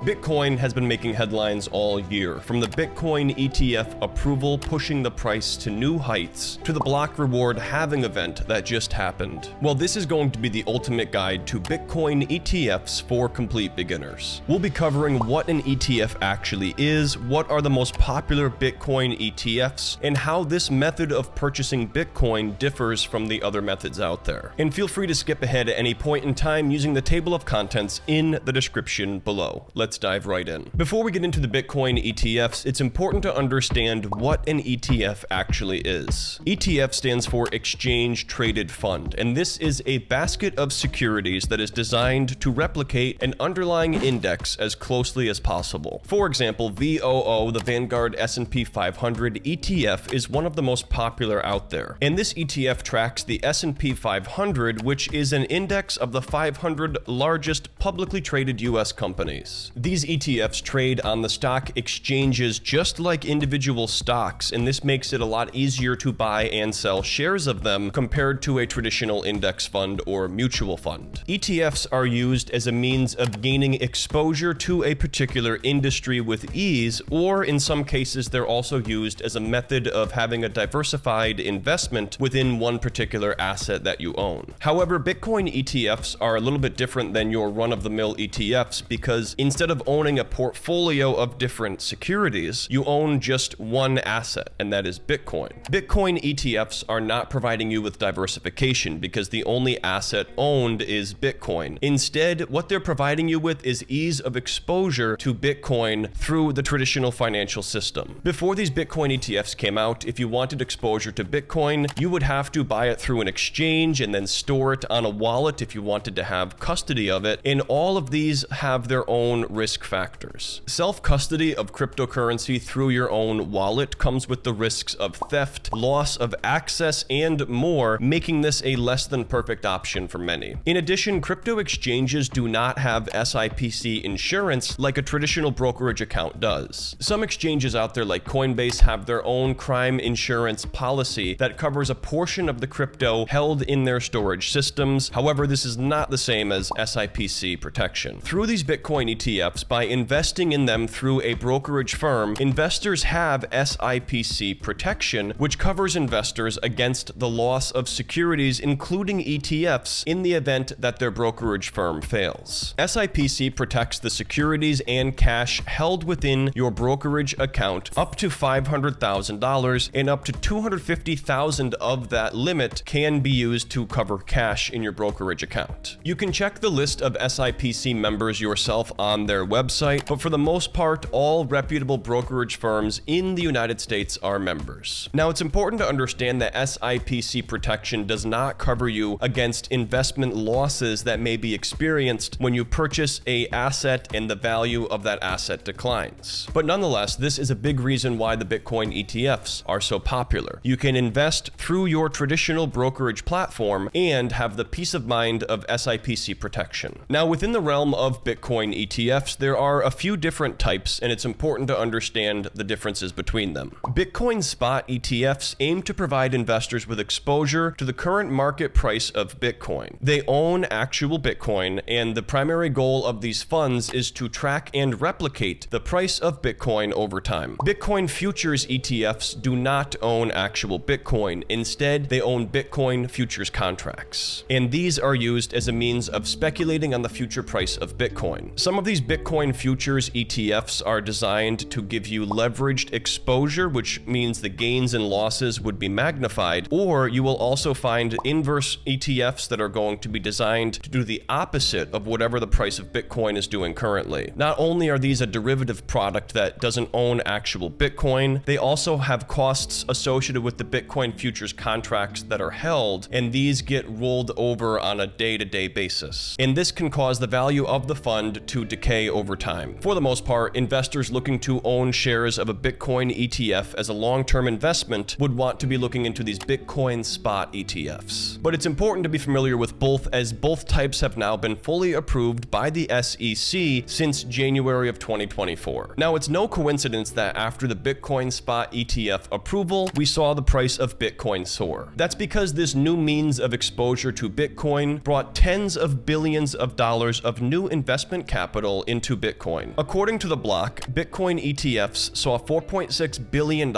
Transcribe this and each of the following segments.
Bitcoin has been making headlines all year, from the Bitcoin ETF approval pushing the price to new heights, to the block reward halving event that just happened. Well, this is going to be the ultimate guide to Bitcoin ETFs for complete beginners. We'll be covering what an ETF actually is, what are the most popular Bitcoin ETFs, and how this method of purchasing Bitcoin differs from the other methods out there. And feel free to skip ahead at any point in time using the table of contents in the description below. Let's dive right in. Before we get into the Bitcoin ETFs, it's important to understand what an ETF actually is. ETF stands for Exchange Traded Fund, and this is a basket of securities that is designed to replicate an underlying index as closely as possible. For example, VOO, the Vanguard S&P 500 ETF, is one of the most popular out there. And this ETF tracks the S&P 500, which is an index of the 500 largest publicly traded US companies. These ETFs trade on the stock exchanges just like individual stocks, and this makes it a lot easier to buy and sell shares of them compared to a traditional index fund or mutual fund. ETFs are used as a means of gaining exposure to a particular industry with ease, or in some cases they're also used as a method of having a diversified investment within one particular asset that you own. However, Bitcoin ETFs are a little bit different than your run-of-the-mill ETFs because instead of owning a portfolio of different securities, you own just one asset, and that is Bitcoin. Bitcoin ETFs are not providing you with diversification because the only asset owned is Bitcoin. Instead, what they're providing you with is ease of exposure to Bitcoin through the traditional financial system. Before these Bitcoin ETFs came out, if you wanted exposure to Bitcoin, you would have to buy it through an exchange and then store it on a wallet if you wanted to have custody of it, and all of these have their own risk factors. Self-custody of cryptocurrency through your own wallet comes with the risks of theft, loss of access, and more, making this a less than perfect option for many. In addition, crypto exchanges do not have SIPC insurance like a traditional brokerage account does. Some exchanges out there like Coinbase have their own crime insurance policy that covers a portion of the crypto held in their storage systems. However, this is not the same as SIPC protection. Through these Bitcoin ETFs, by investing in them through a brokerage firm, investors have SIPC protection, which covers investors against the loss of securities, including ETFs, in the event that their brokerage firm fails. SIPC protects the securities and cash held within your brokerage account up to $500,000, and up to $250,000 of that limit can be used to cover cash in your brokerage account. You can check the list of SIPC members yourself on their website, but for the most part, all reputable brokerage firms in the United States are members. Now, it's important to understand that SIPC protection does not cover you against investment losses that may be experienced when you purchase an asset and the value of that asset declines. But nonetheless, this is a big reason why the Bitcoin ETFs are so popular. You can invest through your traditional brokerage platform and have the peace of mind of SIPC protection. Now, within the realm of Bitcoin ETFs, there are a few different types, and it's important to understand the differences between them. Bitcoin spot ETFs aim to provide investors with exposure to the current market price of Bitcoin. They own actual Bitcoin, and the primary goal of these funds is to track and replicate the price of Bitcoin over time. Bitcoin futures ETFs do not own actual Bitcoin. Instead, they own Bitcoin futures contracts, and these are used as a means of speculating on the future price of Bitcoin. Some of these Bitcoin futures ETFs are designed to give you leveraged exposure, which means the gains and losses would be magnified, or you will also find inverse ETFs that are going to be designed to do the opposite of whatever the price of Bitcoin is doing currently. Not only are these a derivative product that doesn't own actual Bitcoin, they also have costs associated with the Bitcoin futures contracts that are held, and these get rolled over on a day-to-day basis. And this can cause the value of the fund to decay over time. For the most part, investors looking to own shares of a Bitcoin ETF as a long-term investment would want to be looking into these Bitcoin spot ETFs. But it's important to be familiar with both, as both types have now been fully approved by the SEC since January of 2024. Now, it's no coincidence that after the Bitcoin spot ETF approval, we saw the price of Bitcoin soar. That's because this new means of exposure to Bitcoin brought tens of billions of dollars of new investment capital into Bitcoin. According to the block, Bitcoin ETFs saw $4.6 billion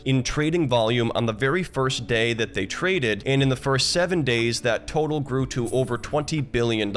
in trading volume on the very first day that they traded, and in the first 7 days, that total grew to over $20 billion.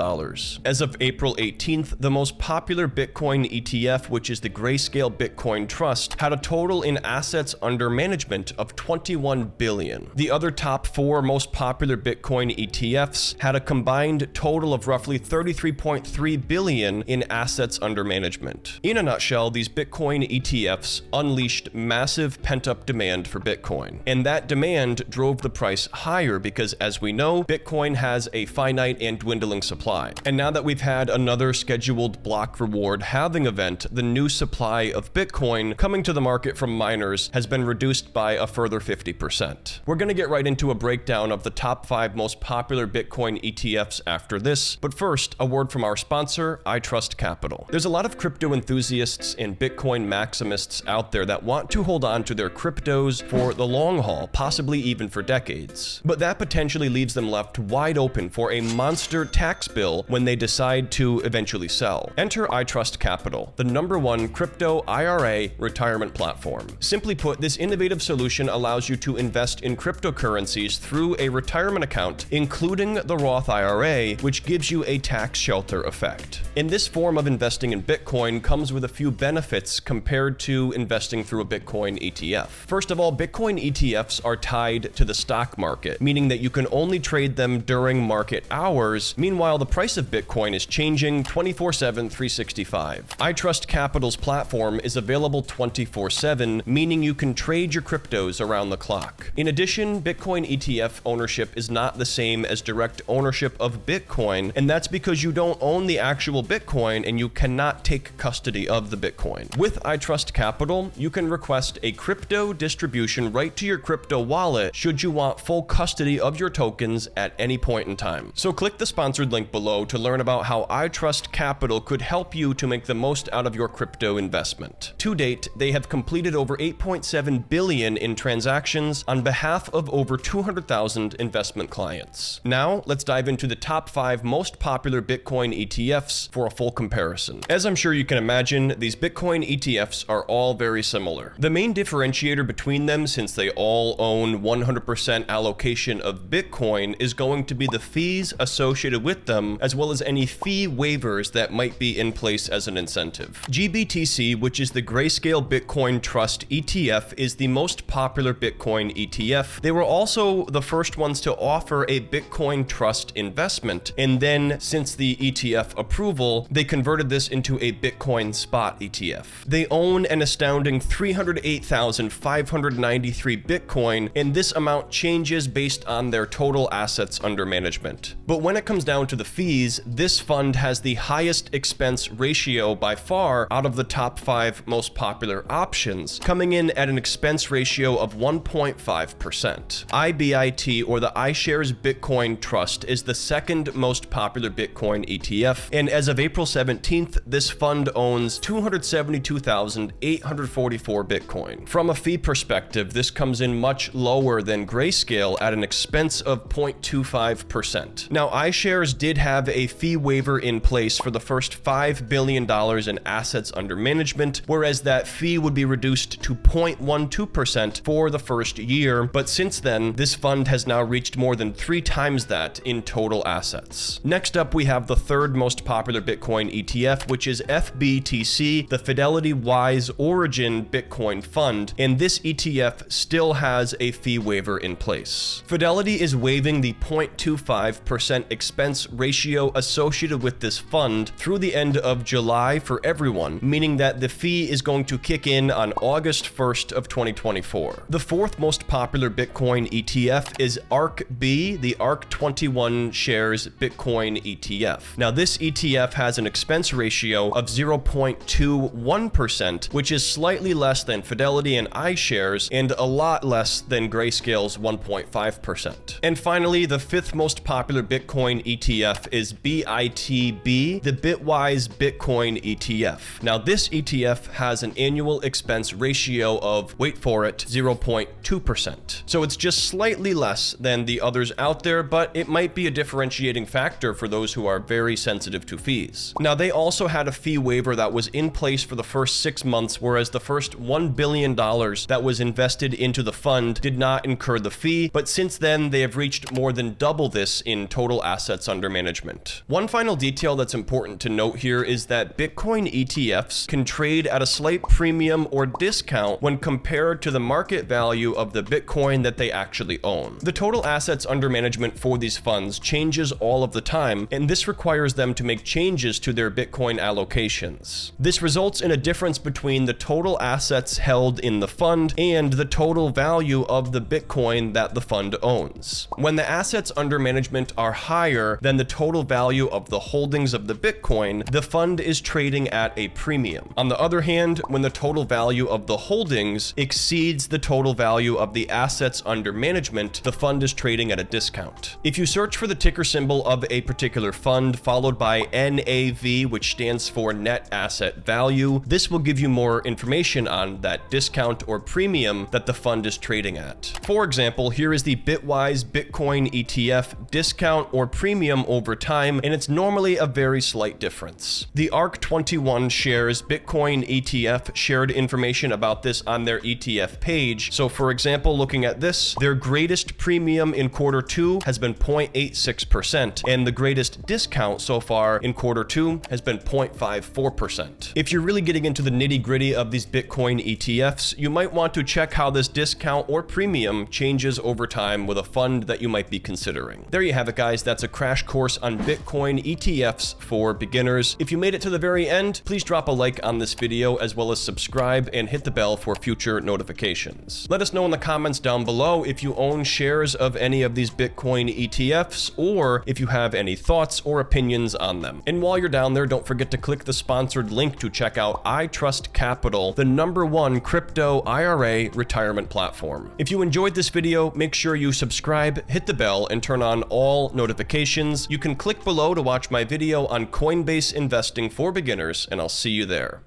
As of April 18th, the most popular Bitcoin ETF, which is the Grayscale Bitcoin Trust, had a total in assets under management of $21 billion. The other top 4 most popular Bitcoin ETFs had a combined total of roughly $33.3 billion in assets under management. In a nutshell, these Bitcoin ETFs unleashed massive pent-up demand for Bitcoin, and that demand drove the price higher because, as we know, Bitcoin has a finite and dwindling supply. And now that we've had another scheduled block reward halving event, the new supply of Bitcoin coming to the market from miners has been reduced by a further 50%. We're going to get right into a breakdown of the top 5 most popular Bitcoin ETFs after this, but first, a word from our sponsor, I Trust Capital. There's a lot of crypto enthusiasts and Bitcoin maximists out there that want to hold on to their cryptos for the long haul, possibly even for decades. But that potentially leaves them left wide open for a monster tax bill when they decide to eventually sell. Enter I Trust Capital, the #1 crypto IRA retirement platform. Simply put, this innovative solution allows you to invest in cryptocurrencies through a retirement account, including the Roth IRA, which gives you a tax shelter effect. And this form of investing in Bitcoin comes with a few benefits compared to investing through a Bitcoin ETF. First of all, Bitcoin ETFs are tied to the stock market, meaning that you can only trade them during market hours. Meanwhile, the price of Bitcoin is changing 24/7, 365. I Trust Capital's platform is available 24/7, meaning you can trade your cryptos around the clock. In addition, Bitcoin ETF ownership is not the same as direct ownership of Bitcoin, and that's because you don't own the actual Bitcoin and you cannot take custody of the Bitcoin. With I Trust Capital, you can request a crypto distribution right to your crypto wallet should you want full custody of your tokens at any point in time. So click the sponsored link below to learn about how I Trust Capital could help you to make the most out of your crypto investment. To date, they have completed over $8.7 billion in transactions on behalf of over 200,000 investment clients. Now, let's dive into the top 5 most popular Bitcoin ETFs for a full comparison. As I'm sure you can imagine, these Bitcoin ETFs are all very similar. The main differentiator between them, since they all own 100% allocation of Bitcoin, is going to be the fees associated with them, as well as any fee waivers that might be in place as an incentive. GBTC, which is the Grayscale Bitcoin Trust ETF, is the most popular Bitcoin ETF. They were also the first ones to offer a Bitcoin Trust investment, and then since the ETF approval, they converted this into a Bitcoin spot ETF. They own an astounding 308,593 Bitcoin, and this amount changes based on their total assets under management. But when it comes down to the fees, this fund has the highest expense ratio by far out of the top 5 most popular options, coming in at an expense ratio of 1.5%. IBIT, or the iShares Bitcoin Trust, is the second most popular Bitcoin ETF, and as of April 17th, this fund owns 272,844 Bitcoin. From a fee perspective, this comes in much lower than Grayscale at an expense of 0.25%. Now, iShares did have a fee waiver in place for the first $5 billion in assets under management, whereas that fee would be reduced to 0.12% for the first year, but since then, this fund has now reached more than 3 times that in total assets. Next up, we have the third most popular Bitcoin ETF, which is FBTC, the Fidelity Wise Origin Bitcoin Fund, and this ETF still has a fee waiver in place. Fidelity is waiving the 0.25% expense ratio associated with this fund through the end of July for everyone, meaning that the fee is going to kick in on August 1st of 2024. The fourth most popular Bitcoin ETF is ARK-B, the ARK-21 shares Bitcoin ETF. Now, this ETF has an expense ratio of 0.21%, which is slightly less than Fidelity and iShares, and a lot less than Grayscale's 1.5%. And finally, the fifth most popular Bitcoin ETF is BITB, the Bitwise Bitcoin ETF. Now, this ETF has an annual expense ratio of, wait for it, 0.2%. So it's just slightly less than the others out there, but it might be a differentiating factor for those who are very sensitive to fees. Now, they also had a fee waiver that was in place for the first 6 months, whereas the first $1 billion that was invested into the fund did not incur the fee, but since then they have reached more than double this in total assets under management. One final detail that's important to note here is that Bitcoin ETFs can trade at a slight premium or discount when compared to the market value of the Bitcoin that they actually own. The total assets under management for these funds changes all of the time, and this requires them to make changes to their Bitcoin allocations. This results in a difference between the total assets held in the fund and the total value of the Bitcoin that the fund owns. When the assets under management are higher than the total value of the holdings of the Bitcoin, the fund is trading at a premium. On the other hand, when the total value of the holdings exceeds the total value of the assets under management, the fund is trading at a discount. If you search for the ticker symbol of a particular fund followed by NAV, which stands for net asset value, this will give you more information on that discount or premium that the fund is trading at. For example, here is the Bitwise Bitcoin ETF discount or premium over time, and it's normally a very slight difference. The ARK21 shares Bitcoin ETF shared information about this on their ETF page. So for example, looking at this, their greatest premium in Q2 has been 0.86%, and the greatest discount so far in Q2 has been 0.54%. If you're really getting into the nitty-gritty of these Bitcoin ETFs, you might want to check how this discount or premium changes over time with a fund that you might be considering. There you have it, guys. That's a crash course on Bitcoin ETFs for beginners. If you made it to the very end, please drop a like on this video as well as subscribe and hit the bell for future notifications. Let us know in the comments down below if you own shares of any of these Bitcoin ETFs or if you have any thoughts or opinions on them. And while you're down there, don't forget to click the sponsored link to check out I Trust Capital, the #1 crypto IRA retirement platform. If you enjoyed this video, make sure you subscribe, hit the bell, and turn on all notifications. You can click below to watch my video on Coinbase investing for beginners, and I'll see you there.